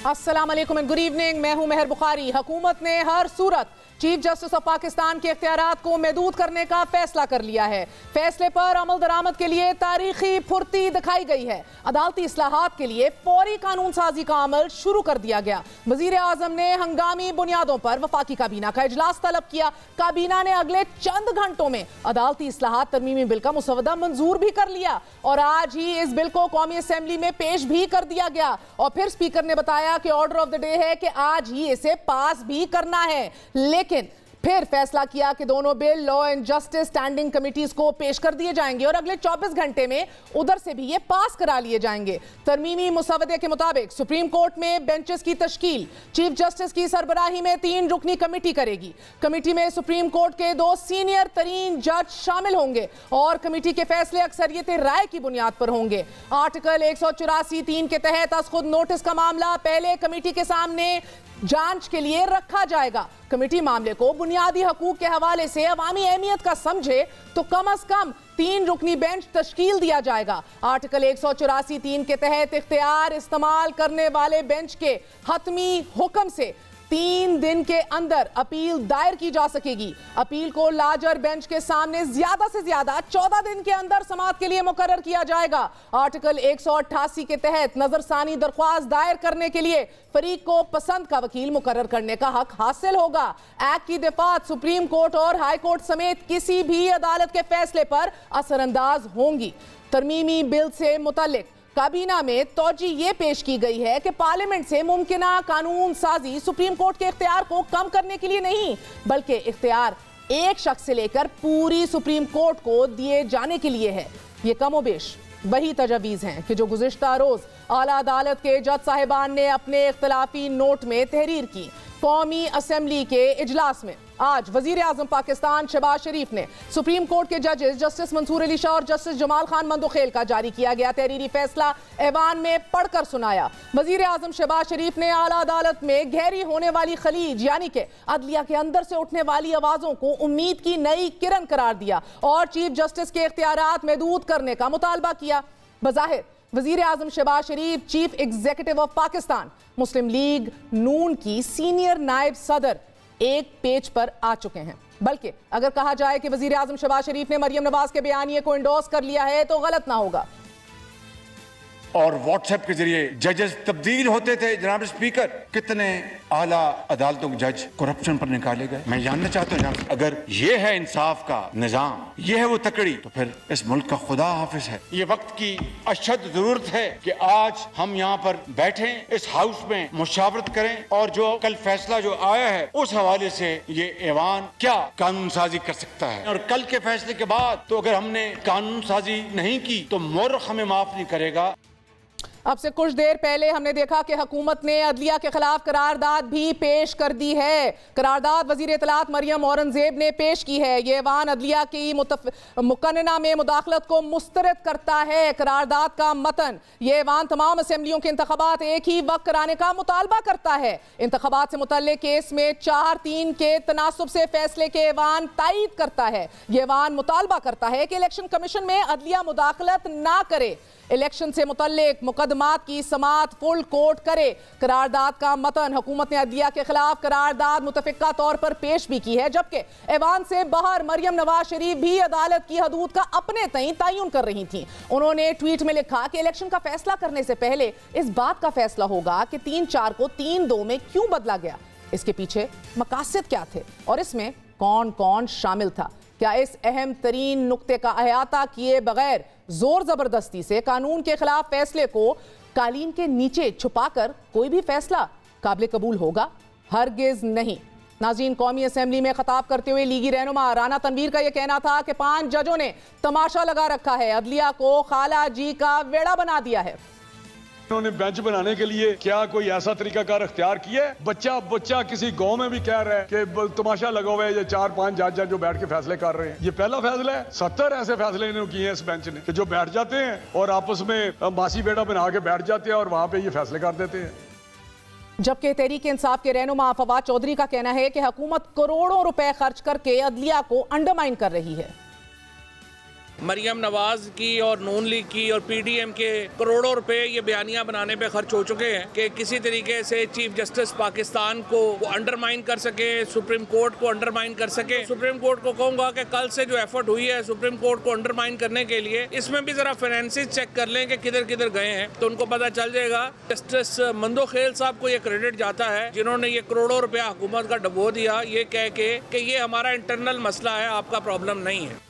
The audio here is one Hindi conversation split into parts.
अस्सलाम वालेकुम एंड गुड इवनिंग। मैं हूं मेहर बुखारी। हुकूमत ने हर सूरत चीफ जस्टिस ऑफ पाकिस्तान के इख्तियारात को महदूद करने का फैसला कर लिया है। फैसले पर अमल दरामद के लिए तारीखी फुर्ती दिखाई गई है। अदालती इस्लाहात के लिए फौरी कानून साजी का अमल शुरू कर दिया गया। वजीर आजम ने हंगामी बुनियादों पर वफाकी काबीना का इजलास तलब किया। काबीना ने अगले चंद घंटों में अदालती इस्लाहात तरमीमी बिल का मुसवदा मंजूर भी कर लिया और आज ही इस बिल को कौमी असेंबली में पेश भी कर दिया गया। और फिर स्पीकर ने बताया कि ऑर्डर ऑफ द डे है कि आज ही इसे पास भी करना है। लेकिन फिर फैसला किया कि दोनों bill law and justice standing committees को पेश कर दिए जाएंगे और अगले 24 घंटे में उधर से भी ये पास करा लिए जाएंगे। तरमीमी मुसवदे के मुताबिक सुप्रीम कोर्ट में बेंचेस की तश्कील चीफ जस्टिस की सरबराही में 3 रुकनी कमेटी करेगी। कमेटी में सुप्रीम कोर्ट के 2 सीनियर तरीन जज शामिल होंगे और कमेटी के फैसले अक्सरियत राय की बुनियाद पर होंगे। आर्टिकल 184(3) के तहत अस खुद नोटिस का मामला पहले कमेटी के सामने जांच के लिए रखा जाएगा। कमेटी मामले को बुनियादी हकूक के हवाले से अवामी अहमियत का समझे तो कम अज कम 3 रुकनी बेंच तश्कील दिया जाएगा। आर्टिकल 184(3) के तहत इख्तियार इस्तेमाल करने वाले बेंच के हतमी हुक्म से 3 दिन के अंदर अपील दायर की जा सकेगी। अपील को लार्जर बेंच के सामने ज्यादा से ज्यादा 14 दिन के अंदर समाअत के लिए मुकर्रर किया जाएगा। आर्टिकल 188 के तहत नजरसानी दरख्वास्त दायर करने के लिए फरीक को पसंद का वकील मुकर्रर करने का हक हासिल होगा। एक्ट की दफात सुप्रीम कोर्ट और हाई कोर्ट समेत किसी भी अदालत के फैसले पर असरअंदाज होंगी। तरमीमी बिल से मुतल्लिक काबीना में तौजी ये पेश की गई है कि पार्लियामेंट से मुमकिना कानून साजी सुप्रीम कोर्ट के इख्तियार को कम करने के लिए नहीं बल्कि इख्तियार एक शख्स से लेकर पूरी सुप्रीम कोर्ट को दिए जाने के लिए है। ये कमोबेश वही तजवीज़ हैं कि जो गुज़िश्ता रोज आला अदालत के जज साहिबान ने अपने इख्तिलाफी नोट में तहरीर की। कौमी असेंबली के इजलास में आज वजीर आजम पाकिस्तान शहबाज शरीफ ने सुप्रीम कोर्ट के जजेस जस्टिस मंसूर अली शाह और जस्टिस जमाल खान मंदोखेल का जारी किया गया तहरीरी फैसला ऐवान में पढ़कर सुनाया। वजीर आजम शहबाज शरीफ ने आला अदालत में गहरी होने वाली खलीज यानी कि अदलिया के अंदर से उठने वाली आवाजों को उम्मीद की नई किरण करार दिया और चीफ जस्टिस के इख्तियारात महदूद करने का मुतालबा किया। बज़ाहिर वजीर आजम Shehbaz Sharif chief executive of Pakistan Muslim League Noon की सीनियर नायब सदर एक पेज पर आ चुके हैं। बल्कि अगर कहा जाए कि वजीर आजम शहबाज शरीफ ने मरियम नवाज के बयानिए को इंडोर्स कर लिया है तो गलत ना होगा। और व्हाट्सएप के जरिए जजेस तब्दील होते थे। जनाब स्पीकर, कितने आला अदालतों के जज करप्शन पर निकाले गए। मैं जानना चाहता हूँ अगर ये है इंसाफ का निजाम, ये है वो तकड़ी, तो फिर इस मुल्क का खुदा हाफिज है। ये वक्त की अशद जरूरत है कि आज हम यहाँ पर बैठे इस हाउस में मुशावरत करें और जो कल फैसला जो आया है उस हवाले से ये ऐवान क्या कानून साजी कर सकता है। और कल के फैसले के बाद तो अगर हमने कानून साजी नहीं की तो मोर्ख हमें माफ नहीं करेगा। अब से कुछ देर पहले हमने देखा कि हुकूमत ने अदलिया के खिलाफ करारदाद भी पेश कर दी है। करारदाद वजीर इत्तलात मरियम औरंगजेब ने पेश की है। ये ऐवान अदलिया की मुकन्नना में मुदाखलत को मुस्तरद करता है। करारदाद का मतन ये ऐवान तमाम असेंबलियों के इंतखाबात एक ही वक्त कराने का मुतालबा करता है। इंतखाबात से मुतल्लिक केस में 4-3 के तनासुब से फैसले के ऐवान तायीद करता है। ये ऐवान मुतालबा करता है कि इलेक्शन कमीशन में अदलिया मुदाखलत ना करे, इलेक्शन से मुतल्लिक मुकदमात की समाअत फुल कोर्ट करे। करारदाद का मतन हुकूमत ने अदलिया के खिलाफ करारदाद मुतफिका तौर पर पेश भी की है, जबकि ऐवान से बाहर मरियम नवाज शरीफ भी अदालत की हदूद का अपने तय तयन कर रही थी। उन्होंने ट्वीट में लिखा कि इलेक्शन का फैसला करने से पहले इस बात का फैसला होगा कि 3-4 को 3-2 में क्यों बदला गया, इसके पीछे मकासद क्या थे और इसमें कौन कौन शामिल था। क्या इस अहम तरीन नुक्ते का अहाता किए बगैर जोर जबरदस्ती से कानून के खिलाफ फैसले को कालीन के नीचे छुपाकर कोई भी फैसला काबिल कबूल होगा? हरगिज नहीं। नाज़रीन, कौमी असेंबली में खिताब करते हुए लीगी रहनुमा राना तनवीर का यह कहना था कि 5 जजों ने तमाशा लगा रखा है, अदलिया को खाला जी का वेड़ा बना दिया है। उन्होंने बेंच बनाने के लिए क्या कोई ऐसा तरीकाकार अख्तियार किया है? बच्चा किसी गांव में भी कह रहा है कि तमाशा लगा हुआ है, ये 4-5 जज जो बैठ के फैसले कर रहे हैं। ये पहला फैसला है। 70 ऐसे फैसले इन्होंने किए हैं इस बेंच ने कि जो बैठ जाते हैं और आपस में मासी बेटा बना के बैठ जाते हैं और वहां पे ये फैसले कर देते हैं। जबकि तहरीक इंसाफ के रहनुमा फवाद चौधरी का कहना है कि हुकूमत करोड़ों रुपए खर्च करके अदलिया को अंडरमाइन कर रही है। मरियम नवाज की और नून लीग की और पीडीएम के करोड़ों रुपए ये बयानियां बनाने पे खर्च हो चुके हैं कि किसी तरीके से चीफ जस्टिस पाकिस्तान को अंडरमाइन कर सके, सुप्रीम कोर्ट को अंडरमाइन कर सके। सुप्रीम कोर्ट को कहूंगा कि कल से जो एफर्ट हुई है सुप्रीम कोर्ट को अंडरमाइन करने के लिए, इसमें भी जरा फाइनेंसिस चेक कर लें कि किधर किधर गए हैं, तो उनको पता चल जाएगा। जस्टिस मंदोखेल साहब को ये क्रेडिट जाता है जिन्होंने ये करोड़ों रुपया हुकूमत का डबो दिया ये कह के कि ये हमारा इंटरनल मसला है, आपका प्रॉब्लम नहीं है।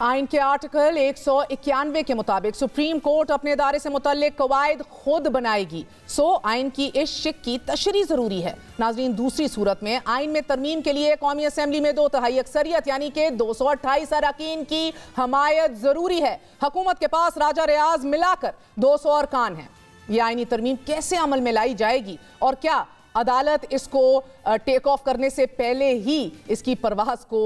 आइन के आर्टिकल 191 के मुताबिक सुप्रीम कोर्ट अपने इदारे से मुतल्लिक कवायद खुद बनाएगी, सो आइन की इस शिक की तशरीह जरूरी है। नाजरीन, दूसरी सूरत में आइन में तरमीम के लिए कौमी असम्बली में 2/3 अक्सरियत यानी कि 228 अरकान की हमायत जरूरी है। हुकूमत के पास राजा रियाज मिलाकर 200 अरकान हैं। यह आइनी तरमीम कैसे अमल में लाई जाएगी और क्या अदालत इसको टेक ऑफ करने से पहले ही इसकी परवास को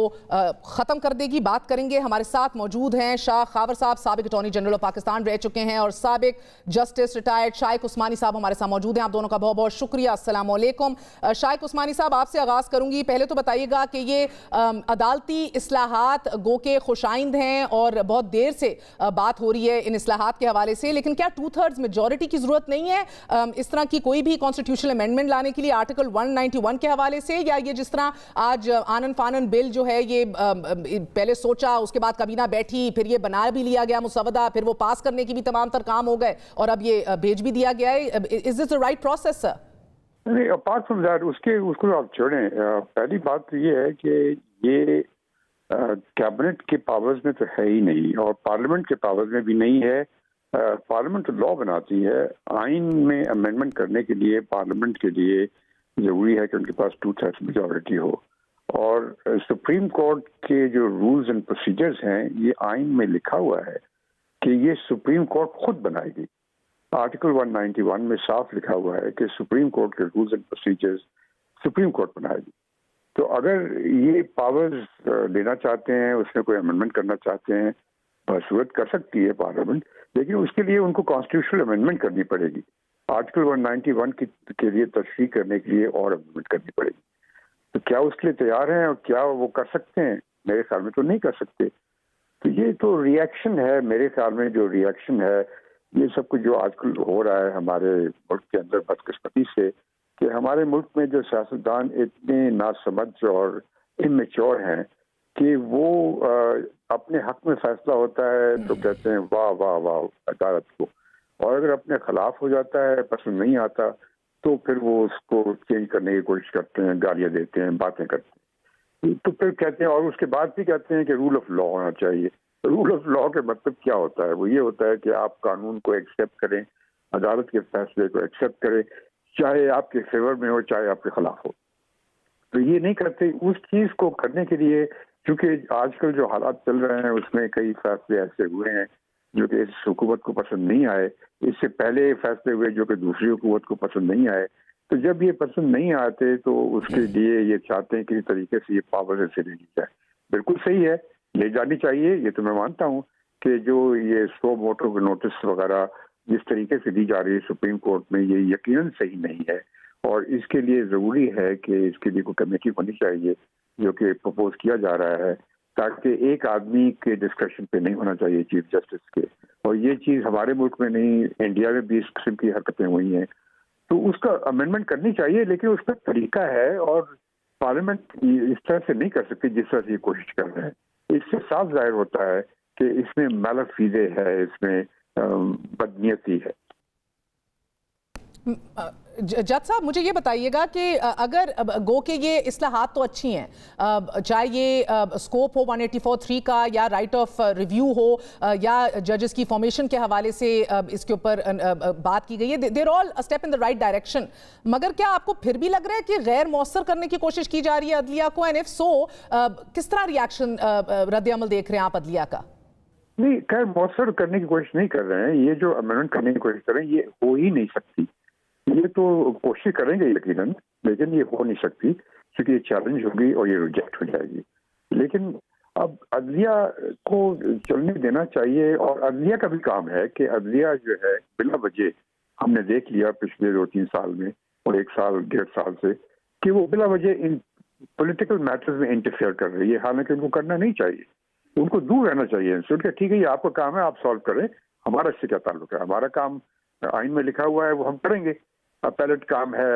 ख़त्म कर देगी? बात करेंगे। हमारे साथ मौजूद हैं शाह खावर साहब, साबिक अटॉर्नी जनरल ऑफ पाकिस्तान रह चुके हैं, और साबिक जस्टिस रिटायर्ड शाइक उस्मानी साहब हमारे साथ मौजूद हैं। आप दोनों का बहुत बहुत शुक्रिया। अस्सलाम वालेकुम। शाइक उस्मानी साहब, आपसे आगाज़ करूंगी। पहले तो बताइएगा कि ये अदालती इस्लाहात गो के खुशाइंद हैं और बहुत देर से बात हो रही है इन इस्लाहात के हवाले से, लेकिन क्या 2/3 मेजॉरिटी की जरूरत नहीं है इस तरह की कोई भी कॉन्स्टिट्यूशनल अमेंडमेंट लाने के लिए आर्टिकल 191 के हवाले से? या ये जिस तरह आज आनन फानन बिल जो है ये पहले सोचा, उसके बाद काबीना बैठी, फिर ये बना भी लिया गया मुसवदा, फिर वो पास करने की भी तमाम तर काम हो गए और अब ये भेज भी दिया गया है। Is this the right process sir? नहीं, अपार्ट फ्रॉम दैट उसको आप छोड़ें। पहली बात तो ये है कि ये कैबिनेट के पावर्स में तो है ही नहीं और पार्लियामेंट के पावर्स में भी नहीं है। पार्लियामेंट लॉ बनाती है, आइन में अमेंडमेंट करने के लिए पार्लियामेंट के लिए जरूरी है कि उनके पास 2/3 मेजॉरिटी हो। और सुप्रीम कोर्ट के जो रूल्स एंड प्रोसीजर्स हैं ये आइन में लिखा हुआ है कि ये सुप्रीम कोर्ट खुद बनाएगी। आर्टिकल 191 में साफ लिखा हुआ है कि सुप्रीम कोर्ट के rules and procedures supreme court बनाएगी। तो अगर ये पावर्स लेना चाहते हैं, उसमें कोई अमेंडमेंट करना चाहते हैं, बसूरत कर सकती है पार्लियामेंट, लेकिन उसके लिए उनको कॉन्स्टिट्यूशनल अमेंडमेंट करनी पड़ेगी। आर्टिकल 191 के लिए तशरीह करने के लिए और अमेंडमेंट करनी पड़ेगी। तो क्या उसके लिए तैयार हैं और क्या वो कर सकते हैं? मेरे ख्याल में तो नहीं कर सकते। तो ये तो रिएक्शन है, मेरे ख्याल में जो रिएक्शन है ये सब कुछ जो आजकल हो रहा है हमारे मुल्क के अंदर, बदकिस्मती से कि हमारे मुल्क में जो सियासतदान इतने नासमझ और इमेच्योर हैं कि वो अपने हक में फैसला होता है तो कहते हैं वाह वाह वाह अदालत को, और अगर अपने खिलाफ हो जाता है, पसंद नहीं आता, तो फिर वो उसको चेंज करने की कोशिश करते हैं, गालियां देते हैं, बातें करते हैं। तो फिर कहते हैं, और उसके बाद भी कहते हैं कि रूल ऑफ लॉ होना चाहिए। रूल ऑफ लॉ के मतलब क्या होता है? वो ये होता है कि आप कानून को एक्सेप्ट करें, अदालत के फैसले को एक्सेप्ट करें, चाहे आपके फेवर में हो चाहे आपके खिलाफ हो। तो ये नहीं करते। उस चीज को करने के लिए, क्योंकि आजकल जो हालात चल रहे हैं उसमें कई फैसले ऐसे हुए हैं जो कि इस हुकूमत को पसंद नहीं आए, इससे पहले फैसले हुए जो कि दूसरी हुकूमत को पसंद नहीं आए। तो जब ये पसंद नहीं आते तो उसके लिए ये चाहते हैं किसी तरीके से ये पावर से ले ली जाए। बिल्कुल सही है, ले जानी चाहिए, ये तो मैं मानता हूँ कि जो ये सो मोटो नोटिस वगैरह जिस तरीके से दी जा रही है सुप्रीम कोर्ट में, ये यकीनन सही नहीं है और इसके लिए ज़रूरी है कि इसके लिए कोई कमेटी होनी चाहिए जो कि प्रपोज किया जा रहा है, ताकि एक आदमी के डिस्कशन पे नहीं होना चाहिए चीफ जस्टिस के। और ये चीज़ हमारे मुल्क में नहीं, इंडिया में भी इस किस्म की हरकतें हुई हैं, तो उसका अमेंडमेंट करनी चाहिए, लेकिन उसका तरीका है और पार्लियामेंट इस तरह से नहीं कर सकती जिस तरह से ये कोशिश कर रहे हैं। इससे साफ जाहिर होता है कि इसमें मैलफीजे है, इसमें बदनीयती है। जज साहब, मुझे ये बताइएगा कि अगर गो के ये इस्लाहात तो अच्छी हैं, चाहे ये स्कोप हो 184(3) का या राइट ऑफ रिव्यू हो या जजेस की फॉर्मेशन के हवाले से इसके ऊपर बात की गई है, there all a step in the right direction, मगर क्या आपको फिर भी लग रहा है कि गैर मौसर करने की कोशिश की जा रही है अदलिया को? एंड इफ सो, किस तरह रिएक्शन रद्द अमल देख रहे हैं आप अदलिया का? नहीं, खैर मौसर करने की कोशिश नहीं कर रहे हैं। ये जो अमेंडमेंट करने की कोशिश कर रहे हैं ये हो ही नहीं सकती। ये तो कोशिश करेंगे यकीनन, लेकिन ये हो नहीं सकती क्योंकि ये चैलेंज होगी और ये रिजेक्ट हो जाएगी। लेकिन अब अदलिया को चलने देना चाहिए और अदलिया का भी काम है कि अदलिया जो है बिला वजह, हमने देख लिया पिछले 2-3 साल में और 1 साल 1.5 साल से कि वो बिला वजह इन पॉलिटिकल मैटर्स में इंटरफेयर कर रही है, हालांकि उनको करना नहीं चाहिए। उनको दूर रहना चाहिए इंस्टीट्यूट का। ठीक है, ये आपका काम है, आप सॉल्व करें, हमारा इससे क्या ताल्लुक है? हमारा काम आइन में लिखा हुआ है, वो हम करेंगे। अपीलेट काम है।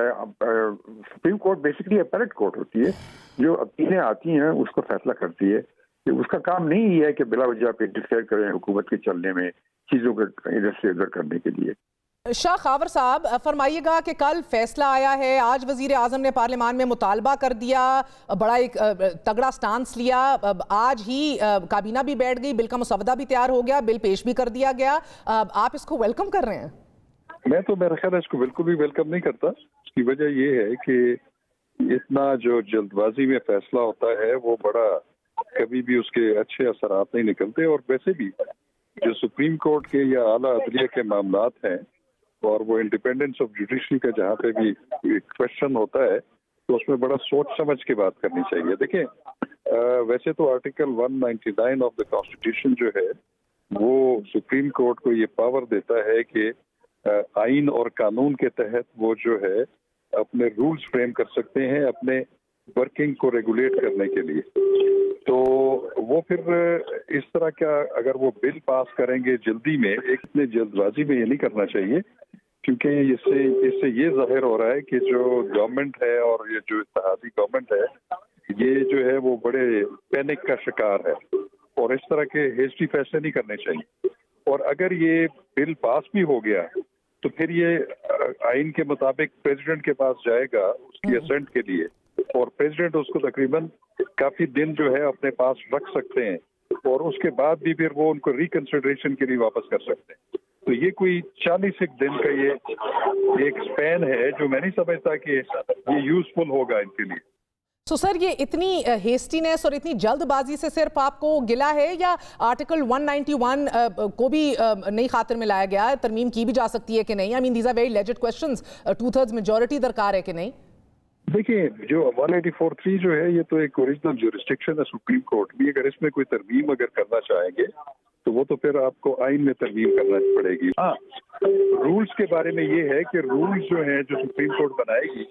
Supreme court basically appellate court होती है, जो अपीलें आती हैं उसको फैसला करती है। कि उसका काम नहीं है कि बिला वजह पे इंटरफेयर करें हुकूमत के चलने में, चीज़ों को इधर से उधर करने के लिए। शाह खावर साहब, फरमाइएगा कि कल फैसला आया है, आज वजीर आजम ने पार्लियामान में मुतालबा कर दिया, बड़ा एक तगड़ा स्टांस लिया, आज ही काबीना भी बैठ गई, बिल का मसवदा भी तैयार हो गया, बिल पेश भी कर दिया गया, आप इसको वेलकम कर रहे हैं? मैं तो मेरा ख्याल है इसको बिल्कुल भी वेलकम नहीं करता। उसकी वजह ये है कि इतना जो जल्दबाजी में फैसला होता है वो बड़ा कभी भी उसके अच्छे असरात नहीं निकलते। और वैसे भी जो सुप्रीम कोर्ट के या आला अदलिया के मामलात हैं और वो इंडिपेंडेंस ऑफ जुडिशरी का जहाँ पे भी क्वेश्चन होता है तो उसमें बड़ा सोच समझ के बात करनी चाहिए। देखिए, वैसे तो आर्टिकल 199 ऑफ द कॉन्स्टिट्यूशन जो है वो सुप्रीम कोर्ट को ये पावर देता है कि आइन और कानून के तहत वो जो है अपने रूल्स फ्रेम कर सकते हैं अपने वर्किंग को रेगुलेट करने के लिए। तो वो फिर इस तरह का अगर वो बिल पास करेंगे जल्दी में, इतने जल्दबाजी में ये नहीं करना चाहिए, क्योंकि इससे ये जाहिर हो रहा है कि जो गवर्नमेंट है और ये जो इत्तेहादी गवर्नमेंट है ये जो है वो बड़े पैनिक का शिकार है और इस तरह के हेस्टी फैसले नहीं करने चाहिए। और अगर ये बिल पास भी हो गया तो फिर ये आइन के मुताबिक प्रेसिडेंट के पास जाएगा उसकी असेंट के लिए, और प्रेसिडेंट उसको तकरीबन काफी दिन जो है अपने पास रख सकते हैं और उसके बाद भी फिर वो उनको रिकंसिडरेशन के लिए वापस कर सकते हैं। तो ये कोई 40 दिन का ये एक स्पैन है जो मैं नहीं समझता कि ये यूजफुल होगा इनके लिए। तो सर, ये इतनी हेस्टीनेस और इतनी जल्दबाजी से सिर्फ आपको गिला है या आर्टिकल 191 को भी नई खातिर में लाया गया है? तरमीम की भी जा सकती है कि नहीं? I mean these are very legit questions. 2/3 majority दरकार है कि नहीं? देखिए, जो 184(3) जो है ये तो एक ओरिजिनल ज्यूरिस्डिक्शन है सुप्रीम कोर्ट भी। अगर इसमें कोई तरमीम अगर करना चाहेंगे तो वो तो फिर आपको आइन में तरमीम करना पड़ेगी। हाँ, रूल्स के बारे में ये है कि रूल्स जो है जो सुप्रीम कोर्ट बनाएगी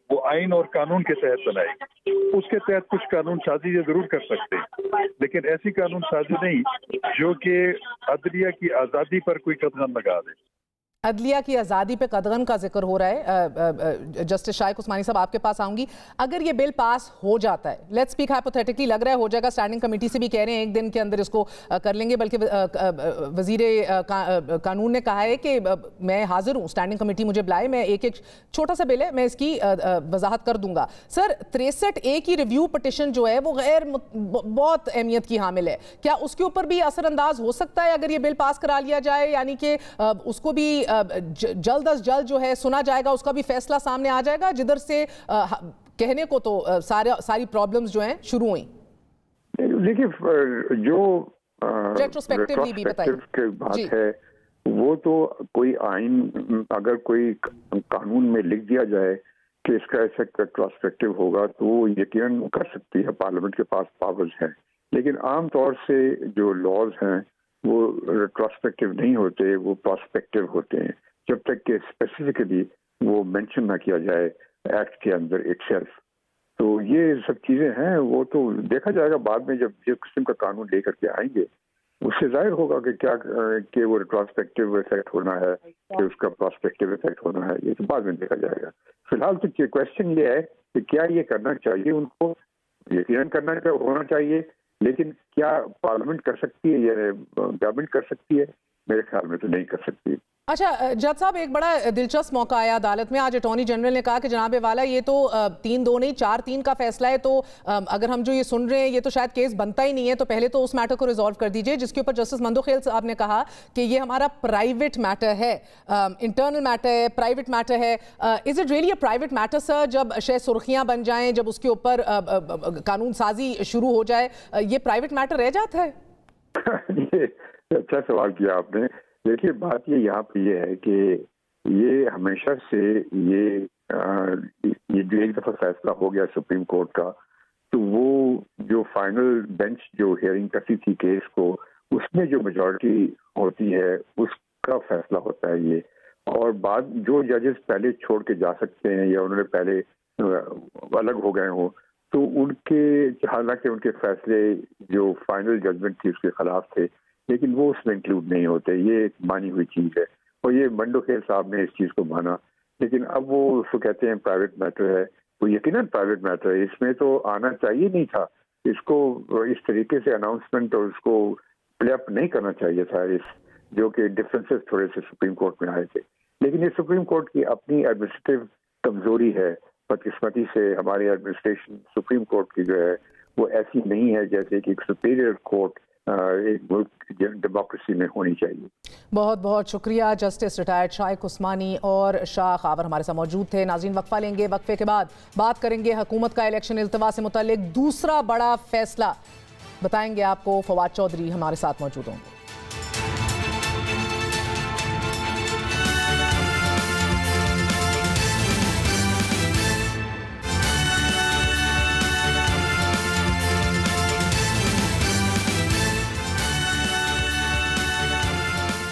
वो आइन और कानून के तहत बनाएगी। उसके तहत कुछ कानून साजी जरूर कर सकते हैं, लेकिन ऐसी कानून साजी नहीं जो कि अदलिया की आज़ादी पर कोई कदम लगा दे। अदलिया की आज़ादी पे कदगन का जिक्र हो रहा है। जस्टिस शाइक उस्मानी साहब, आपके पास आऊंगी। अगर ये बिल पास हो जाता है, लेट्स स्पीक हाइपोथेटिकली, लग रहा है हो जाएगा, स्टैंडिंग कमेटी से भी कह रहे हैं एक दिन के अंदर इसको कर लेंगे, बल्कि वजीर कानून ने कहा है कि मैं हाजिर हूँ, स्टैंडिंग कमेटी मुझे बुलाए, मैं एक छोटा सा बिल है, मैं इसकी वजाहत कर दूंगा। सर, 63A की रिव्यू पटिशन जो है वो गैर बहुत अहमियत की हामिल है, क्या उसके ऊपर भी असरअंदाज हो सकता है अगर ये बिल पास करा लिया जाए? यानी कि उसको भी जल्द अज जल्द जो है सुना जाएगा, उसका भी फैसला सामने आ जाएगा, जिधर से कहने को तो सारी प्रॉब्लम्स जो हैं शुरू हुई। देखिए, जो रेट्रोस्पेक्टिवली भी बताइए बात है वो तो कोई आइन अगर कोई कानून में लिख दिया जाए कि इसका इफेक्ट रेट्रोस्पेक्टिव होगा तो वो यकीनन कर सकती है, पार्लियामेंट के पास पावर्स हैं। लेकिन आमतौर से जो लॉज हैं वो रेट्रोस्पेक्टिव नहीं होते, वो प्रोस्पेक्टिव होते हैं, जब तक कि स्पेसिफिकली वो मेंशन ना किया जाए एक्ट के अंदर इटसेल्फ। तो ये सब चीजें हैं, वो तो देखा जाएगा बाद में, जब जिस किस्म का कानून लेकर के आएंगे उससे जाहिर होगा कि क्या कि वो रेट्रोस्पेक्टिव इफेक्ट होना है कि उसका प्रोस्पेक्टिव इफेक्ट होना है, ये तो बाद में देखा जाएगा। फिलहाल तो क्वेश्चन ये है कि क्या ये करना चाहिए, उनको यकीनन करना होना चाहिए, लेकिन क्या पार्लियामेंट कर सकती है या गवर्नमेंट कर सकती है? मेरे ख्याल में तो नहीं कर सकती। अच्छा जज साहब, एक बड़ा दिलचस्प मौका आया अदालत में। आज अटॉर्नी जनरल ने कहा कि जनाब वाला ये तो 3-2 नहीं 4-3 का फैसला है, तो अगर हम जो ये सुन रहे हैं ये तो शायद केस बनता ही नहीं है, तो पहले तो उस मैटर को रिजॉल्व कर दीजिए। जिसके ऊपर जस्टिस मंदोखेल साहब ने कहा कि ये हमारा प्राइवेट मैटर है, इंटरनल मैटर है, प्राइवेट मैटर है। Is it really a private matter sir? जब शायद सुर्खियां बन जाएं, जब उसके ऊपर कानून साजी शुरू हो जाए, ये प्राइवेट मैटर रह जाता है? ये अच्छा सवाल किया आपने। देखिए, बात ये यहाँ पे ये है कि ये हमेशा से ये जो एक दफा फैसला हो गया सुप्रीम कोर्ट का, तो वो जो फाइनल बेंच जो हियरिंग करती थी केस को, उसमें जो मेजॉरिटी होती है उसका फैसला होता है ये। और बाद जो जजेस पहले छोड़ के जा सकते हैं या उन्होंने पहले अलग हो गए हो, तो उनके, हालांकि उनके फैसले जो फाइनल जजमेंट थी उसके खिलाफ थे, लेकिन वो उसमें इंक्लूड नहीं होते। ये एक मानी हुई चीज़ है और ये मंडोखेल साहब ने इस चीज़ को माना, लेकिन अब वो उसको कहते हैं प्राइवेट मैटर है। वो यकीनन प्राइवेट मैटर है, इसमें तो आना चाहिए नहीं था। इसको इस तरीके से अनाउंसमेंट और उसको प्ले अप नहीं करना चाहिए था, इस जो कि डिफरेंसेस थोड़े से सुप्रीम कोर्ट में आए थे। लेकिन ये सुप्रीम कोर्ट की अपनी एडमिनिस्ट्रेटिव कमजोरी है। बदकिस्मती से हमारी एडमिनिस्ट्रेशन सुप्रीम कोर्ट की जो है वो ऐसी नहीं है जैसे कि एक सुपीरियर कोर्ट एक मुल्क डेमोक्रेसी में होनी चाहिए। बहुत बहुत शुक्रिया। जस्टिस रिटायर्ड शाइक उस्मानी और शाह खावर हमारे साथ मौजूद थे। नाज़रीन, वक्फा लेंगे, वक्फे के बाद बात करेंगे हुकूमत का इलेक्शन इल्तवा से मुताल्लिक दूसरा बड़ा फैसला बताएंगे आपको। फवाद चौधरी हमारे साथ मौजूद होंगे।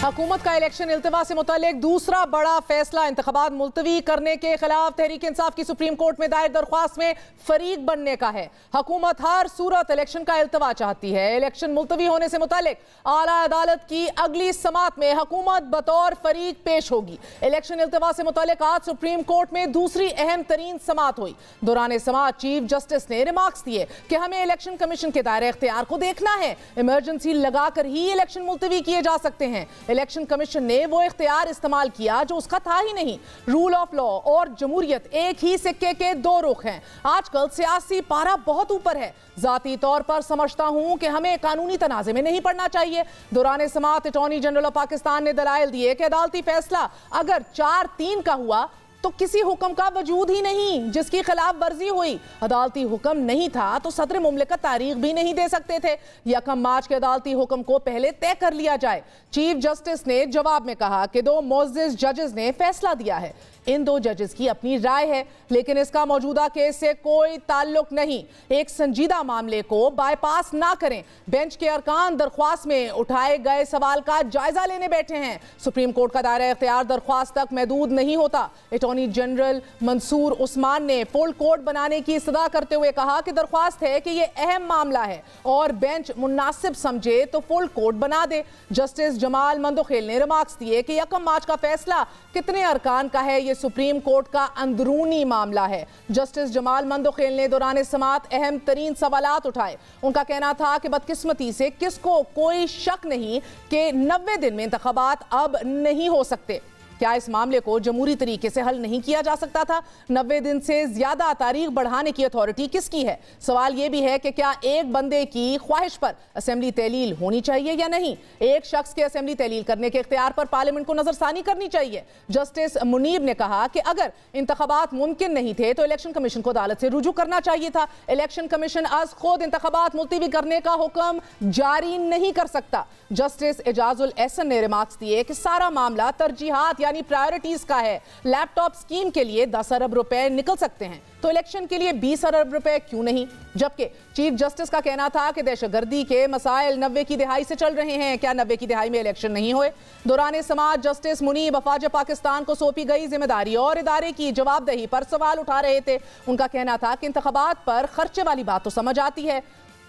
हुकूमत का इलेक्शन इल्तिवा से मुताल्लिक दूसरा बड़ा फैसला, इंतखाबात मुलतवी करने के खिलाफ तहरीक इंसाफ की सुप्रीम कोर्ट में दायर दरख्वास्त में फरीक बनने का है। हुकूमत हर सूरत इलेक्शन का इल्तिवा चाहती है। इलेक्शन मुलतवी होने से मुताल्लिक आला अदालत की अगली समात में हुकूमत बतौर फरीक पेश होगी। इलेक्शन इल्तिवा से मुताल्लिक आज सुप्रीम कोर्ट में दूसरी अहम तरीन समात हुई। दौरान समात चीफ जस्टिस ने रिमार्क्स दिए कि हमें इलेक्शन कमीशन के दायरे इख्तियार को देखना है, इमरजेंसी लगाकर ही इलेक्शन मुलतवी किए जा सकते हैं। इलेक्शन कमीशन ने वो इख्तियार इस्तेमाल किया जो उसका था ही नहीं। रूल ऑफ लॉ और जमहूरियत एक ही सिक्के के दो रुख हैं। आजकल सियासी पारा बहुत ऊपर है। जाती तौर पर समझता हूं कि हमें कानूनी तनाज़े में नहीं पड़ना चाहिए। दौरान समात अटॉर्नी जनरल ऑफ पाकिस्तान ने दलाइल दिए कि अदालती फैसला अगर 4-3 का हुआ तो किसी हुक्म का वजूद ही नहीं जिसकी खिलाफ वर्जी हुई। अदालती हुक्म नहीं था तो सदर मुमलिकत तारीख भी नहीं दे सकते थे। 1 मार्च के अदालती हुक्म को पहले तय कर लिया जाए। चीफ जस्टिस ने जवाब में कहा कि 2 मोअज़्ज़िज़ जजेस ने फैसला दिया है। इन 2 जजेस की अपनी राय है, लेकिन इसका मौजूदा केस से कोई ताल्लुक नहीं। एक संजीदा मामले को बाईपास ना करें। बेंच के अरकान दरख्वास्त में उठाए गए सवाल का जायजा लेने बैठे हैं। सुप्रीम कोर्ट का दायरा इख्तियार दरख्वास्त तक महदूद नहीं होता। अटॉर्नी जनरल मंसूर उस्मान ने फुल कोर्ट बनाने की इस्तदा करते हुए कहा कि दरख्वास्त है कि यह अहम मामला है और बेंच मुनासिब समझे तो फुल कोर्ट बना दे। जस्टिस जमाल मंदोखेल ने रिमार्क्स दिए कि 1 मार्च का फैसला कितने अरकान का है, ये सुप्रीम कोर्ट का अंदरूनी मामला है। जस्टिस जमाल मंदोखेल ने दौरान समात अहम तरीन सवालात उठाए। उनका कहना था कि बदकिस्मती से किसको कोई शक नहीं कि 90 दिन में इंतखाबात अब नहीं हो सकते। क्या इस मामले को जमहूरी तरीके से हल नहीं किया जा सकता था? 90 दिन से ज्यादा तारीख बढ़ाने की अथॉरिटी किसकी है? सवाल यह भी है कि क्या एक बंदे की ख्वाहिश पर असेंबली तहलील होनी चाहिए या नहीं? एक शख्स के असेंबली तहलील करने के इख्तियार पर पार्लियामेंट को नजरसानी करनी चाहिए। जस्टिस मुनीब ने कहा कि अगर इंतखाबात मुमकिन नहीं थे तो इलेक्शन कमीशन को अदालत से रुजू करना चाहिए था। इलेक्शन कमीशन आज खुद इंतखाबात मुलतवी करने का हुक्म जारी नहीं कर सकता। जस्टिस एजाजुल एहसन ने रिमार्क्स दिए कि सारा मामला तरजीहात यानी प्रायोरिटीज का है। लैपटॉप स्कीम के लिए 10 अरब रुपए निकल सकते हैं तो इलेक्शन के लिए 20 अरब रुपए क्यों नहीं? जबकि चीफ जस्टिस का कहना था कि दहशतगर्दी के मसाइल 90 की दिहाई से चल रहे हैं। क्या 90 की दिहाई में इलेक्शन नहीं हुए? दौरान समात जस्टिस मुनीब अफवाज पाकिस्तान को सौंपी गई जिम्मेदारी और इदारे की जवाबदेही पर सवाल उठा रहे थे। उनका कहना था कि इंतखाबात पर खर्चे वाली बात तो समझ आती है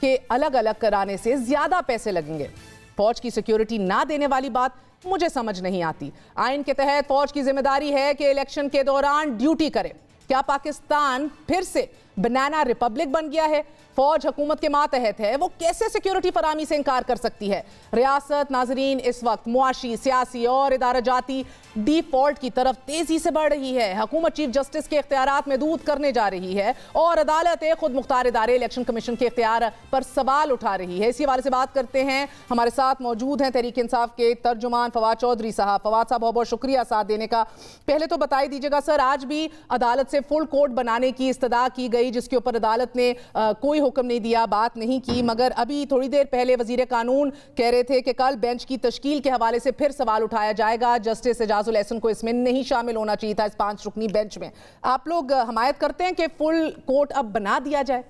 कि अलग अलग कराने से ज्यादा पैसे लगेंगे। फौज की सिक्योरिटी ना देने वाली बात मुझे समझ नहीं आती। आइन के तहत फौज की जिम्मेदारी है कि इलेक्शन के दौरान ड्यूटी करे। क्या पाकिस्तान फिर से बनाना रिपब्लिक बन गया है? फौज हुकूमत के मातहत है, वो कैसे सिक्योरिटी फरामी से इनकार कर सकती है? रियासत नाजरीन इस वक्त मुआशी, सियासी और इदाराजाती डिफॉल्ट की तरफ तेजी से बढ़ रही है। हुकूमत चीफ जस्टिस के इख्तियारात महदूद करने जा रही है और अदालत खुद मुख्तार इदारे इलेक्शन कमीशन के इख्तियार पर सवाल उठा रही है। इसी हवाले से बात करते हैं। हमारे साथ मौजूद हैं तहरीक इंसाफ के तर्जुमान फवाद चौधरी साहब। फवाद साहब, बहुत बहुत शुक्रिया साथ देने का। पहले तो बताई दीजिएगा सर, आज भी अदालत से फुल कोर्ट बनाने की इस्तदा की गई जिसके ऊपर अदालत ने कोई हुक्म नहीं दिया, बात नहीं की, मगर अभी थोड़ी देर पहले वजीर कानून कह रहे थे कि कल बेंच की तश्कील के हवाले से फिर सवाल उठाया जाएगा। जस्टिस एजाजुल एहसन को इसमें नहीं शामिल होना चाहिए था इस 5 रुकनी बेंच में। आप लोग हमायत करते हैं कि फुल कोर्ट अब बना दिया जाए?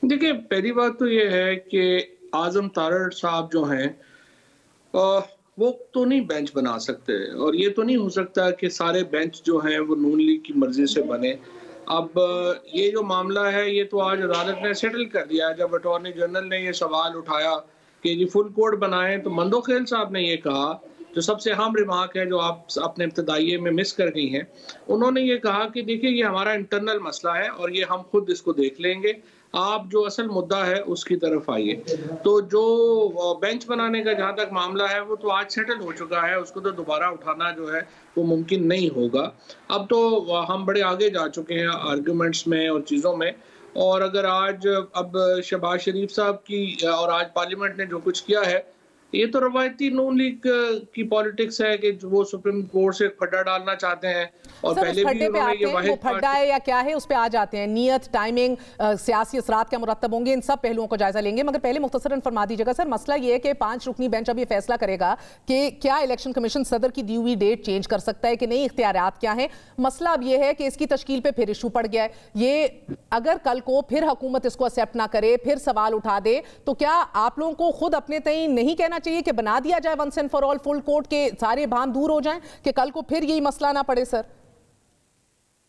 देखिए, पहली बात तो ये है कि आजम तारड़ साहब जो हैं वो तो नहीं बेंच बना सकते और ये तो नहीं हो सकता कि सारे बेंच जो हैं वो नून लीग की मर्जी से बने। अब ये जो मामला है ये तो आज अदालत ने सेटल कर दिया है। जब अटॉर्नी जनरल ने ये सवाल उठाया कि जी फुल कोड बनाएं, तो मंदोखेल साहब ने ये कहा, जो सबसे अहम रिमार्क है जो आप अपने इब्तदाइये में मिस कर गई हैं, उन्होंने ये कहा कि देखिए ये हमारा इंटरनल मसला है और ये हम खुद इसको देख लेंगे, आप जो असल मुद्दा है उसकी तरफ आइए। तो जो बेंच बनाने का जहाँ तक मामला है वो तो आज सेटल हो चुका है, उसको तो दोबारा उठाना जो है वो मुमकिन नहीं होगा। अब तो हम बड़े आगे जा चुके हैं आर्गूमेंट्स में और चीज़ों में, और अगर आज अब शहबाज शरीफ साहब की और आज पार्लियामेंट ने जो कुछ किया है, ये तो रवायती नून लीग की पॉलिटिक्स है कि वो सुप्रीम कोर्ट से खड्डा डालना चाहते हैं। और पहले भी उन्होंने ये वाहिद वो खड्डा है या क्या है उस पे आ जाते हैं, नियत, टाइमिंग, सियासी असरात क्या मुरत्तब होंगे, इन सब पहलुओं को जायजा लेंगे। मगर पहले मुख्तसरन फरमा दीजिएगा सर, मसला ये है कि 5 रुकनी बेंच अब ये फैसला करेगा कि क्या इलेक्शन कमीशन सदर की दी हुई डेट चेंज कर सकता है कि नहीं, इख्तियारात क्या है। मसला अब ये है कि इसकी तश्कील पे फिर इशू पड़ गया है। ये अगर कल को फिर हुकूमत इसको एक्सेप्ट ना करे, फिर सवाल उठा दे, तो क्या आप लोगों को खुद अपने तय नहीं कहना चाहिए कि बना दिया जाए once and for all full court के सारे भान दूर हो जाएं कि कल को फिर यही मसला ना पड़े? सर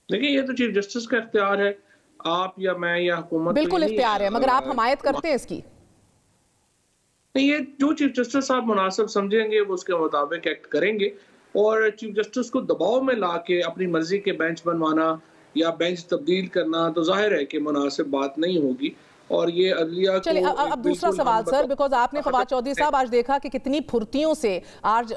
देखिए, ये तो चीफ जस्टिस का इख्तियार है, आप या मैं या हुकूमत बिल्कुल इख्तियार है, मगर आप हमायत करते हैं इसकी? नहीं, ये जो चीफ जस्टिस साहब मुनासिब समझेंगे वो उसके मुताबिक एक्ट करेंगे। और चीफ जस्टिस को दबाव में ला के अपनी मर्जी के बेंच बनवाना या बेंच तब्दील करना तो जाहिर है कि मुनासिब बात नहीं होगी। और ये अदलिया चलिए अब दूसरा सवाल सर, बिकॉज आपने फवाद चौधरी साहब आज देखा कि कितनी फुर्तियों से आज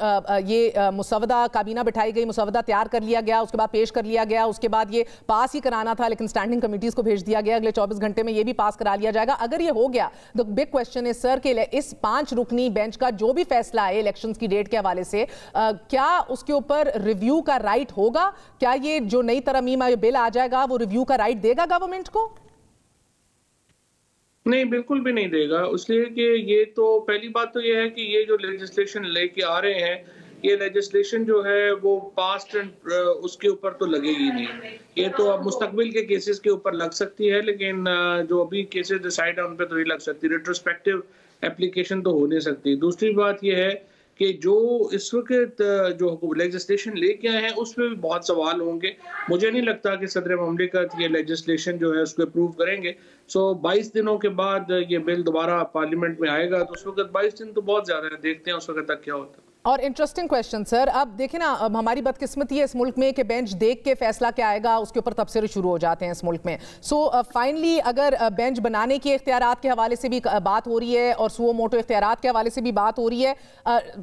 ये मुसवदा काबीना बिठाई गई, मुसवदा तैयार कर लिया गया, उसके बाद पेश कर लिया गया, उसके बाद ये पास ही कराना था लेकिन स्टैंडिंग कमेटीज को भेज दिया गया, अगले 24 घंटे में ये भी पास करा लिया जाएगा। अगर ये हो गया, the big question is sir कि इस 5 रुकनी बेंच का जो भी फैसला है इलेक्शंस की डेट के हवाले से, क्या उसके ऊपर रिव्यू का राइट होगा? क्या ये जो नई तरमीम बिल आ जाएगा वो रिव्यू का राइट देगा गवर्नमेंट को? नहीं, बिल्कुल भी नहीं देगा, इसलिए कि ये तो पहली बात तो ये है कि ये जो लेजिस्लेशन लेके आ रहे हैं, ये लेजिस्लेशन जो है वो पास्ट एंड उसके ऊपर तो लगेगी नहीं। ये तो अब मुस्तकबिल के केसेस के ऊपर लग सकती है, लेकिन जो अभी केसेस डिसाइड है उन पे तो नहीं लग सकती। रेट्रोस्पेक्टिव एप्लीकेशन तो हो नहीं सकती। दूसरी बात ये है कि जो इस वक्त जो लेजिस्लेशन लेके आए हैं उस पर भी बहुत सवाल होंगे। मुझे नहीं लगता कि सदर ममलिकत ये लेजिस्लेशन जो है उसको अप्रूव करेंगे। 22 दिनों के बाद ये बिल दोबारा पार्लियामेंट में आएगा, तो उस वक्त 22 दिन तो बहुत ज़्यादा है, देखते हैं उस वक्त तक क्या होता है। और इंटरेस्टिंग क्वेश्चन सर, अब देखें ना, अब हमारी बदकिस्मती है इस मुल्क में कि बेंच देख के फैसला क्या आएगा उसके ऊपर तबसरे शुरू हो जाते हैं इस मुल्क में। सो फाइनली अगर बेंच बनाने के इख्तियारात के हवाले से भी बात हो रही है और सुओ मोटो इख्तियारात के हवाले से भी बात हो रही है,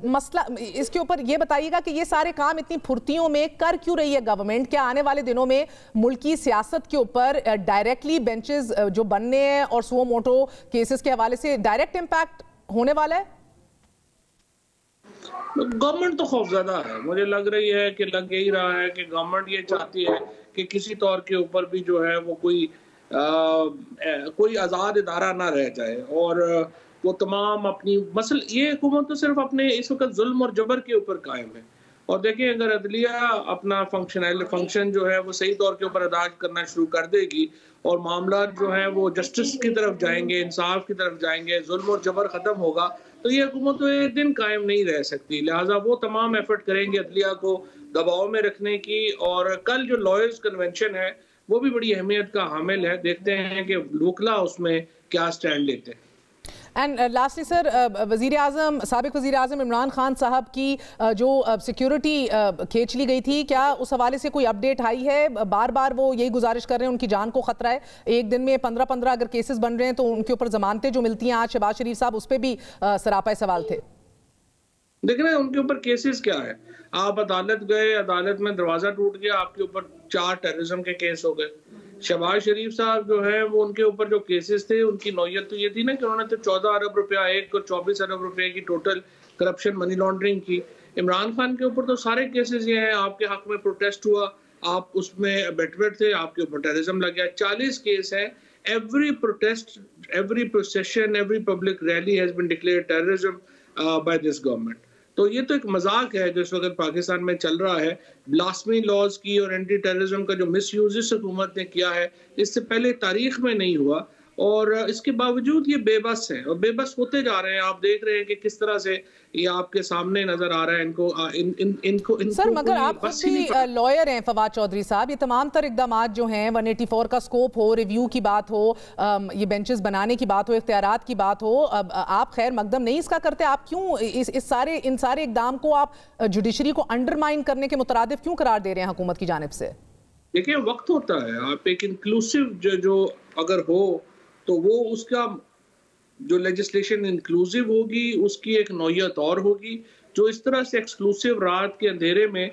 मसला इसके ऊपर ये बताइएगा कि ये सारे काम इतनी फुर्तियों में कर क्यों रही है गवर्नमेंट? क्या आने वाले दिनों में मुल्की सियासत के ऊपर डायरेक्टली बेंचेस जो बनने हैं और सुओ मोटो केसेस के हवाले से डायरेक्ट इम्पैक्ट होने वाला है? गवर्नमेंट तो खौफज़दा है, मुझे लग रही है कि लग यही रहा है कि गवर्नमेंट ये चाहती है कि किसी तौर के ऊपर भी जो है वो कोई आज़ाद इदारा ना रह जाए, और वो तमाम अपनी मसल ये हुकूमत तो सिर्फ अपने इस वक्त जुल्म और जबर के ऊपर कायम है। और देखिए, अगर अदलिया अपना फंक्शन जो है वो सही तौर के ऊपर अदा करना शुरू कर देगी और मामला जो है वो जस्टिस की तरफ जाएंगे, इंसाफ की तरफ जाएंगे, जुल्म और जबर ख़त्म होगा, तो ये हुकूमत तो एक दिन कायम नहीं रह सकती। लिहाजा वो तमाम एफर्ट करेंगे अदलिया को दबाव में रखने की। और कल जो लॉयर्स कन्वेंशन है वो भी बड़ी अहमियत का हामिल है, देखते हैं कि वकला उसमें क्या स्टैंड लेते हैं। एंड लास्टली सर, साबिक वज़ीर आज़म इमरान खान साहब की जो सिक्योरिटी खींच ली गई थी, क्या उस हवाले से कोई अपडेट आई है? बार बार वो यही गुजारिश कर रहे हैं, उनकी जान को खतरा है, एक दिन में 15-15 अगर केसेस बन रहे हैं तो उनके ऊपर जमानतें जो मिलती हैं, आज शहबाज शरीफ साहब उस पर भी सरापा सवाल थे। देख रहे हैं उनके ऊपर केसेस क्या है, आप अदालत गए, अदालत में दरवाजा टूट गया, आपके ऊपर 4 टेररिज्म के केस हो गए। शहबाज शरीफ साहब जो है वो उनके ऊपर जो केसेस थे उनकी नौयत तो ये थी ना कि उन्होंने तो 14 अरब रुपया एक और 24 अरब रुपए की टोटल करप्शन मनी लॉन्ड्रिंग की। इमरान खान के ऊपर तो सारे केसेस ये हैं, आपके हक में प्रोटेस्ट हुआ, आप उसमें अबेटमेंट थे, आपके ऊपर टेररिज्म लग गया, 40 केस है। Every protest, every procession, every public rally has been declared terrorism by this government. तो ये तो एक मजाक है जो इस वक्त पाकिस्तान में चल रहा है। ब्लास्फेमी लॉज की और एंटी टेररिज्म का जो मिसयूज इस हुकूमत ने किया है, इससे पहले तारीख में नहीं हुआ। और इसके बावजूद ये बेबस हैं और बेबस होते जा रहे हैं। आप देख रहे हैं कि किस तरह से ये आपके सामने नजर आ रहा है इनको सर, मगर आप खुद भी लॉयर हैं फवाद चौधरी साहब, ये तमाम तर इकदाम जो हैं 184 का स्कोप हो, रिव्यू की बात हो, ये बेंचेस बनाने की बात हो, इख्तियारात की बात हो, आप खैर मकदम नहीं इसका करते, आप क्यों इन सारे इकदाम को आप जुडिशरी को अंडरमाइन करने के मुतरादिफ क्यों करार दे रहे हैं हुकूमत की जानिब से? देखिए, वक्त होता है, आप एक इंक्लूसिव जो अगर हो तो वो उसका जो लेजिस्लेशन इंक्लूसिव होगी उसकी एक नौयत और होगी। जो इस तरह से एक्सक्लूसिव रात के अंधेरे में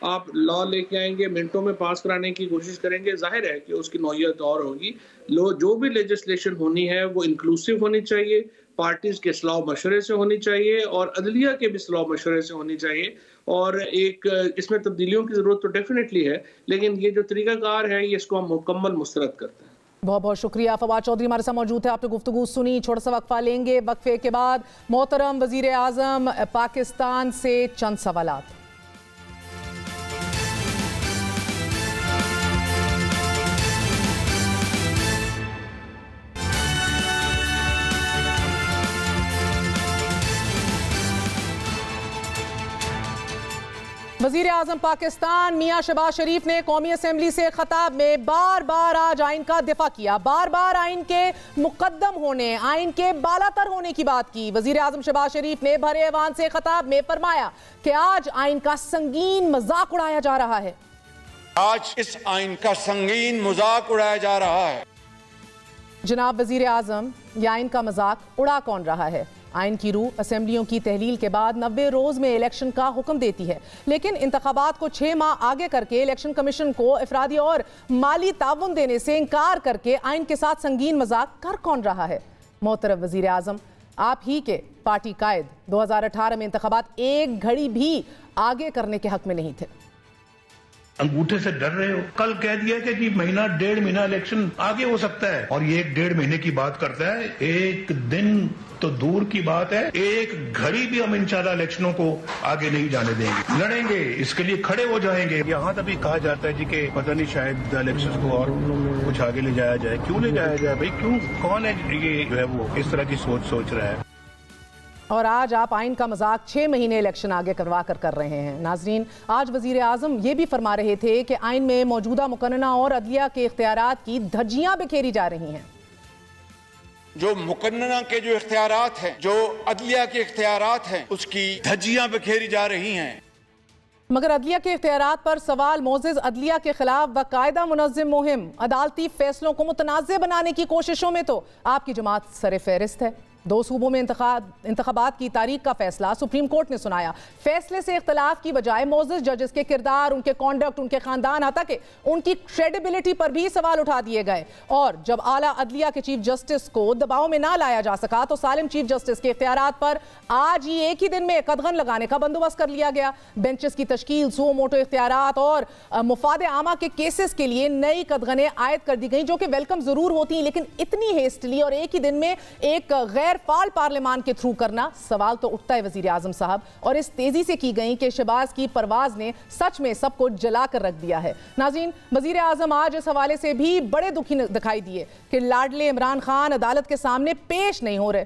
आप लॉ लेके आएंगे, मिनटों में पास कराने की कोशिश करेंगे, जाहिर है कि उसकी नौयत और होगी। जो भी लेजिस्लेशन होनी है वो इंक्लूसिव होनी चाहिए, पार्टीज के सलाह मशवरे से होनी चाहिए और अदलिया के भी सलाह मशवरे से होनी चाहिए। और एक इसमें तब्दीलियों की ज़रूरत तो डेफिनेटली है, लेकिन ये जो तरीकाकार है ये इसको हम मुकम्मल मुस्तरद करते हैं। बहुत बहुत शुक्रिया। फवाद चौधरी हमारे साथ मौजूद है, आपने गुफ्तगू सुनी। छोटा सा वक्फा लेंगे, वक्फे के बाद मोहतरम वजीर आज़म पाकिस्तान से चंद सवालात। वज़ीर आज़म पाकिस्तान मियां शहबाज शरीफ ने कौमी असम्बली से खिताब में बार बार आज आइन का दिफा किया, बार बार आइन के मुकद्दम होने, आइन के बालातर होने की बात की। वज़ीर आज़म शहबाज शरीफ ने भरे ऐवान से खिताब में फरमाया कि आज आइन का संगीन मजाक उड़ाया जा रहा है। आज इस आइन का संगीन मजाक उड़ाया जा रहा है। जनाब वज़ीर आज़म, यह आइन का मजाक उड़ा कौन रहा है? आइन की रूह असेंबलियों की तहलील के बाद 90 रोज में इलेक्शन का हुक्म देती है, लेकिन इंतखाबात को 6 माह आगे करके इलेक्शन कमीशन को अफरादी और माली ताउन देने से इनकार करके आइन के साथ संगीन मजाक कर कौन रहा है? मोहतरम वज़ीर आज़म, आप ही के पार्टी कायद 2018 में इंतखाबात एक घड़ी भी आगे करने के हक में नहीं थे। अंगूठे से डर रहे हो। कल कह दिया कि जी महीना 1.5 महीना इलेक्शन आगे हो सकता है और ये 1.5 महीने की बात करता है। एक दिन तो दूर की बात है, एक घड़ी भी हम इंशाल्लाह इलेक्शनों को आगे नहीं जाने देंगे, लड़ेंगे, इसके लिए खड़े हो जाएंगे। यहाँ तभी कहा जाता है जी कि पता नहीं शायद इलेक्शन को और कुछ आगे ले जाया जाए। क्यों ले जाया जाए भाई? क्यों? कौन है ये जो है वो इस तरह की सोच रहा है? और आज आप आइन का मजाक 6 महीने इलेक्शन आगे करवा कर रहे हैं। नाजरीन, आज वजीर आज़म ये भी फरमा रहे थे कि आइन में मौजूदा मुकन्ना और अदलिया के इख्तियारात की धज्जियां बिखेरी जा रही हैं। जो मुकन्ना के जो इख्तियारात हैं, जो अदलिया के इख्तियारात हैं, उसकी धज्जियां बिखेरी जा रही हैं। मगर अदलिया के इख्तियारात पर सवाल मोजिज़ अदलिया के खिलाफ बाकायदा मुनज़्ज़म मुहिम, अदालती फैसलों को मुतनाज़ बनाने की कोशिशों में तो आपकी जमात सर फहरिस्त है। 2 सूबों में इंतखाबात की तारीख का फैसला सुप्रीम कोर्ट ने सुनाया। फैसले से इख्तलाफ की बजाय मोअज़्ज़ज़ जजेस के किरदार, उनके कॉन्डक्ट, उनके खानदान, हत्ता के उनकी क्रेडिबिलिटी पर भी सवाल उठा दिए गए। और जब आला अदलिया के चीफ जस्टिस को दबाव में ना लाया जा सका तो सालिम चीफ जस्टिस के इख्तियारात पर आज ही एक ही दिन में कदगन लगाने का बंदोबस्त कर लिया गया। बेंचेस की तश्कील, सो मोटो इख्तियारात और मुफाद आमा के केसेस के लिए नई कदगनें आयद कर दी गई, जो कि वेलकम जरूर होती, लेकिन इतनी हेस्टली और एक ही दिन में एक गैर फाल पार्लियामान के थ्रू करना, सवाल तो उठता है वजीर आजम साहब। और इस तेजी से की गई कि शहबाज की परवाज ने सच में सबको जला कर रख दिया है। नाज़रीन, वजीर आजम आज इस हवाले से भी बड़े दुखी दिखाई दिए कि लाडले इमरान खान अदालत के सामने पेश नहीं हो रहे।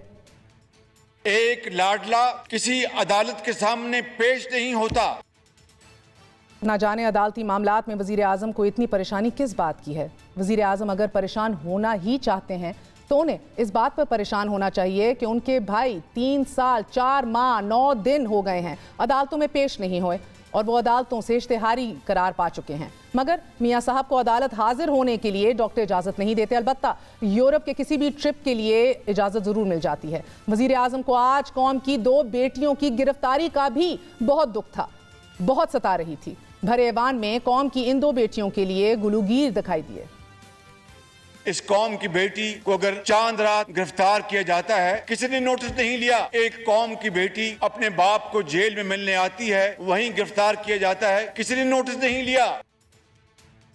एक लाडला किसी अदालत के सामने पेश नहीं होता। ना जाने अदालती मामलात में वजीर आजम को इतनी परेशानी किस बात की है। वजीर आजम अगर परेशान होना ही चाहते हैं तो उन्हें इस बात पर परेशान होना चाहिए कि उनके भाई 3 साल 4 माह 9 दिन हो गए हैं अदालतों में पेश नहीं हुए और वो अदालतों से इश्तिहारी करार पा चुके हैं। मगर मियाँ साहब को अदालत हाजिर होने के लिए डॉक्टर इजाज़त नहीं देते। अलबत्ता यूरोप के किसी भी ट्रिप के लिए इजाज़त ज़रूर मिल जाती है। वज़ीर आज़म को आज कौम की 2 बेटियों की गिरफ्तारी का भी बहुत दुख था, बहुत सता रही थी। भरे ऐवान में कौम की इन 2 बेटियों के लिए गुलूगीर दिखाई दिए। इस कौम की बेटी को अगर चांद रात गिरफ्तार किया जाता है, किसी ने नोटिस नहीं लिया। एक कौम की बेटी अपने बाप को जेल में मिलने आती है, वहीं गिरफ्तार किया जाता है, किसी ने नोटिस नहीं लिया।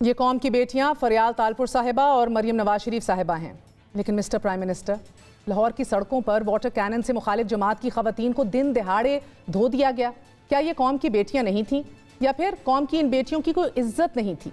ये कौम की बेटियां फरियाल तालपुर साहिबा और मरियम नवाज शरीफ साहिबा हैं। लेकिन मिस्टर प्राइम मिनिस्टर, लाहौर की सड़कों पर वाटर कैनन से मुखालिफ जमात की खवातीन को दिन दिहाड़े धो दिया गया। क्या ये कौम की बेटियां नहीं थी या फिर कौम की इन बेटियों की कोई इज्जत नहीं थी?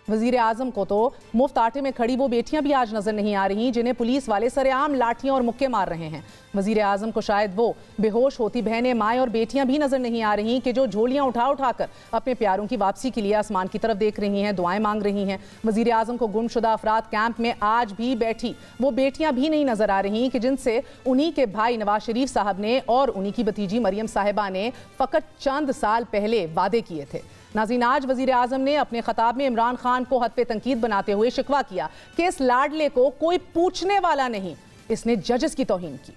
वजीर आजम को तो मुफ्त आटे में खड़ी वो बेटियां भी आज नजर नहीं आ रही जिन्हें पुलिस वाले सरेआम लाठियां और मुक्के मार रहे हैं। वजीर आजम को शायद वो बेहोश होती बहनें, माएँ और बेटियां भी नजर नहीं आ रही कि जो झोलियां उठा उठाकर अपने प्यारों की वापसी के लिए आसमान की तरफ देख रही हैं, दुआएं मांग रही हैं। वजीर आजम को गुमशुदा अफराद कैंप में आज भी बैठी वो बेटियां भी नहीं नजर आ रही कि जिनसे उन्हीं के भाई नवाज शरीफ साहब ने और उन्हीं की भतीजी मरियम साहिबा ने फकत चंद साल पहले वादे किए थे। नाज़रीन, आज वजीर आजम ने अपने खिताब में इमरान खान को हद पे तनकीद बनाते हुए शिकवा किया कि इस लाडले को कोई पूछने वाला नहीं, इसने जजेस की तौहीन की।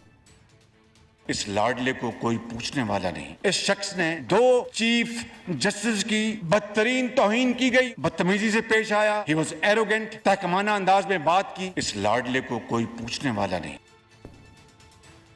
इस लाडले को कोई पूछने वाला नहीं, इस शख्स ने 2 चीफ जस्टिस की बदतरीन तौहीन की गई, बदतमीजी से पेश आया, ही वॉज एरोगेंट, तहकमाना अंदाज में बात की। इस लाडले को कोई पूछने वाला नहीं।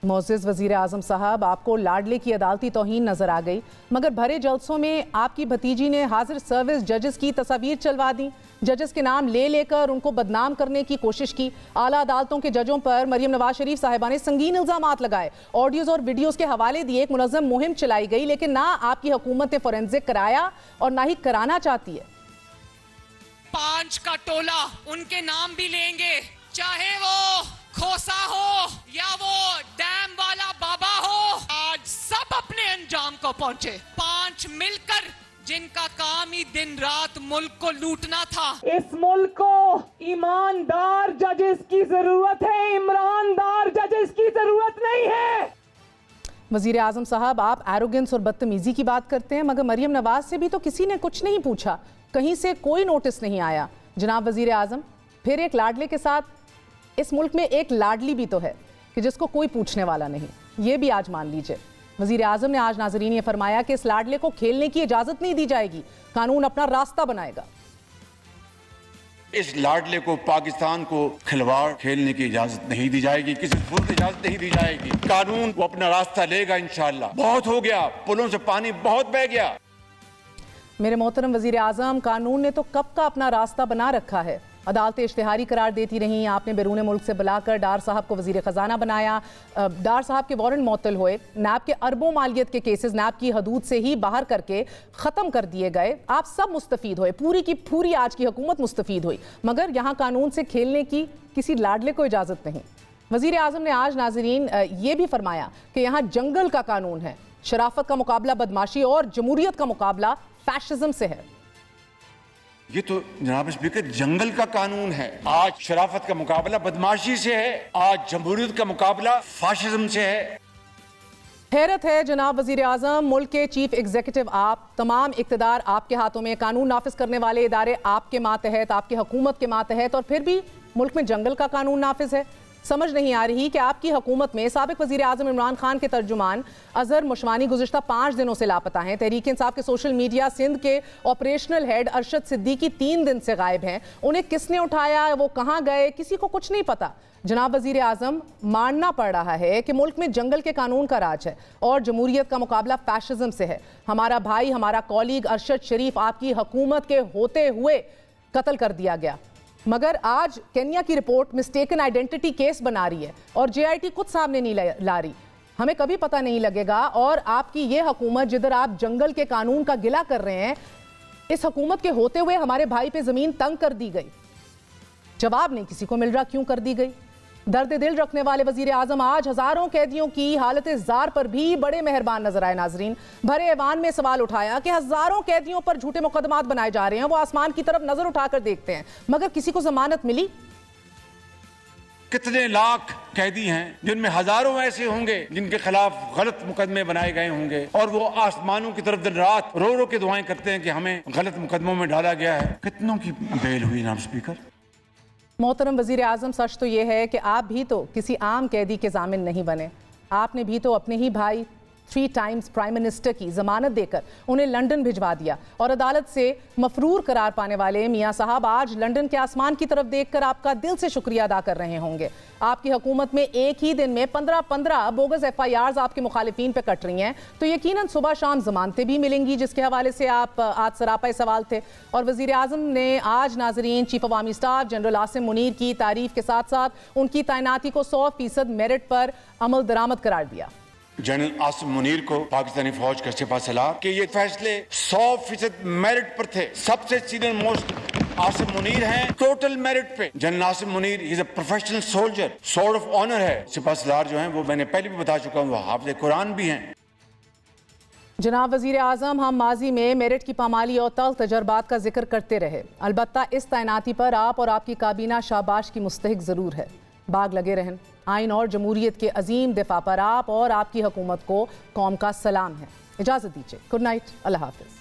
मोअज़्ज़िज़ वज़ीर आज़म साहब, आपको लाडले की अदालती तौहीन नजर आ गई, मगर भरे जलसों में आपकी भतीजी ने हाजिर सर्विस जजेस की तस्वीर चलवा दी, जजेस के नाम ले लेकर उनको बदनाम करने की कोशिश की। आला अदालतों के जजों पर मरियम नवाज शरीफ साहिबा ने संगीन इल्जामात लगाए, ऑडियोज और वीडियोस के हवाले दिए, एक मुनज़्ज़म मुहिम चलाई गई, लेकिन ना आपकी हुकूमत ने फोरेंसिक कराया और ना ही कराना चाहती है। 5 का टोला, उनके नाम भी लेंगे, चाहे वो खोसा हो या वो डैम वाला बाबा हो, आज सब अपने अंजाम को पहुंचे। 5 मिलकर जिनका काम ही दिन रात मुल्क को लूटना था। इस मुल्क को ईमानदार जजेस की जरूरत है, ईमानदार जजेस की जरूरत नहीं है। वजीर आजम साहब, आप एरोगेंस और बदतमीजी की बात करते हैं, मगर मरियम नवाज से भी तो किसी ने कुछ नहीं पूछा, कहीं से कोई नोटिस नहीं आया। जनाब वजीर आजम, फिर एक लाडले के साथ इस मुल्क में एक लाडली भी तो है कि जिसको कोई पूछने वाला नहीं, ये भी आज मान लीजिए। वजीर आजम ने आज नाजरीन ये फरमाया कि इस लाडले को खेलने की इजाजत नहीं दी जाएगी, कानून अपना रास्ता बनाएगा। इस लाडले को, पाकिस्तान को खिलवाड़ खेलने की इजाजत नहीं दी जाएगी, किसी सूरत इजाजत नहीं दी जाएगी। कानून वो अपना रास्ता लेगा इंशाअल्लाह। बहुत हो गया, पुलों से पानी बहुत बह गया। मेरे मोहतरम वजीर आजम, कानून ने तो कब का अपना रास्ता बना रखा है। अदालतें इश्तिहारी करार देती रहीं, आपने बैरून मुल्क से बुलाकर डार साहब को वजीर ख़जाना बनाया, डार साहब के वारंट मुअत्तल हुए, नैब के अरबों मालियत के केसेस नैब की हदूद से ही बाहर करके ख़त्म कर दिए गए। आप सब मुस्तफ़ीद हुए, पूरी की पूरी आज की हुकूमत मुस्तफ़ीद हुई, मगर यहाँ कानून से खेलने की किसी लाडले को इजाज़त नहीं। वजीर आज़म ने आज नाजरीन ये भी फरमाया कि यहाँ जंगल का कानून है, शराफत का मुकाबला बदमाशी और जमहूरियत का मुकाबला फैशिज्म से है। ये तो जनाब स्पीकर जंगल का कानून है। आज शराफत का मुकाबला बदमाशी से है, आज जमहूरियत का मुकाबला फाशिज्म से है। हैरत है जनाब वजीर आजम, मुल्क के चीफ एग्जीक्यूटिव आप, तमाम इक़्तिदार आपके हाथों में, कानून नाफिज करने वाले इदारे आपके मातहत, आपकी हुकूमत के मातहत, और फिर भी मुल्क में जंगल का कानून नाफिज है। समझ नहीं आ रही कि आपकी हुकूमत में साबिक वजीर आजम इमरान खान के तर्जुमान अजहर मुशवानी गुज़िश्ता 5 दिनों से लापता हैं। तहरीक इंसाफ के सोशल मीडिया सिंध के ऑपरेशनल हेड अरशद सिद्दीकी 3 दिन से गायब हैं। उन्हें किसने उठाया, वो कहाँ गए, किसी को कुछ नहीं पता। जनाब वजीर आजम, मानना पड़ रहा है कि मुल्क में जंगल के कानून का राज है और जमहूरियत का मुकाबला फैशिज्म से है। हमारा भाई, हमारा कॉलीग अरशद शरीफ आपकी हुकूमत के होते हुए कत्ल कर दिया गया, मगर आज केन्या की रिपोर्ट मिस्टेकन आइडेंटिटी केस बना रही है और JIT कुछ सामने नहीं ला रही। हमें कभी पता नहीं लगेगा। और आपकी ये हुकूमत जिधर आप जंगल के कानून का गिला कर रहे हैं, इस हुकूमत के होते हुए हमारे भाई पे जमीन तंग कर दी गई, जवाब नहीं किसी को मिल रहा क्यों कर दी गई। दर्द दिल रखने वाले वजीर आजम आज हजारों कैदियों की हालत जार पर भी बड़े मेहरबान नजर आए। नाजरीन, भरे ऐवान में सवाल उठाया कि हजारों कैदियों पर झूठे मुकदमात बनाए जा रहे हैं, वो आसमान की तरफ नजर उठाकर देखते हैं, मगर किसी को जमानत मिली? कितने लाख कैदी हैं जिनमें हजारों ऐसे होंगे जिनके खिलाफ गलत मुकदमे बनाए गए होंगे, और वो आसमानों की तरफ दिन रात रो रो के दुआएं करते हैं कि हमें गलत मुकदमों में डाला गया है। कितनों की बेल हुई नाम स्पीकर। मोहतरम वजीर आजम, सच तो यह है कि आप भी तो किसी आम कैदी के जामिन नहीं बने। आपने भी तो अपने ही भाई 3 टाइम्स प्राइम मिनिस्टर की जमानत देकर उन्हें लंदन भिजवा दिया, और अदालत से मफरूर करार पाने वाले मियां साहब आज लंदन के आसमान की तरफ देखकर आपका दिल से शुक्रिया अदा कर रहे होंगे। आपकी हुकूमत में एक ही दिन में 15-15 बोगस FIRs आपके मुखालिफिन पे कट रही हैं, तो यकीनन सुबह शाम जमानतें भी मिलेंगी, जिसके हवाले से आप आज सरापा सवाल थे। और वजीर आजम ने आज नाजरीन चीफ अवामी स्टाफ जनरल आसिम मुनीर की तारीफ के साथ साथ उनकी तैनाती को 100% मेरिट पर अमल दरामद करार दिया। जनरल आसिम मुनीर को पाकिस्तानी फौज का सिपह सलार कि ये फैसले 100% मेरिट पर थे। सबसे सीनियर मोस्ट आसिम मुनीर हैं टोटल मेरिट पे। General Asim Munir is a professional soldier, sword of honour है। सिपहसालार जो हैं वो मैंने पहले भी बता चुका हूँ, वो हाफिज कुरान भी हैं। जनाब वज़ीर आज़म, हम माजी में मेरिट की पामाली और तल्ख तजर्बात का जिक्र करते रहे, अलबत्ता इस तैनाती पर आप और आपकी काबीना शाबाश की मुस्तहिक ज़रूर है। बाग लगे रहन। आइन और जमहूरियत के अजीम दिफा पर आप और आपकी हुकूमत को कौम का सलाम है। इजाज़त दीजिए। गुड नाइट, अल्लाह हाफ़िज़।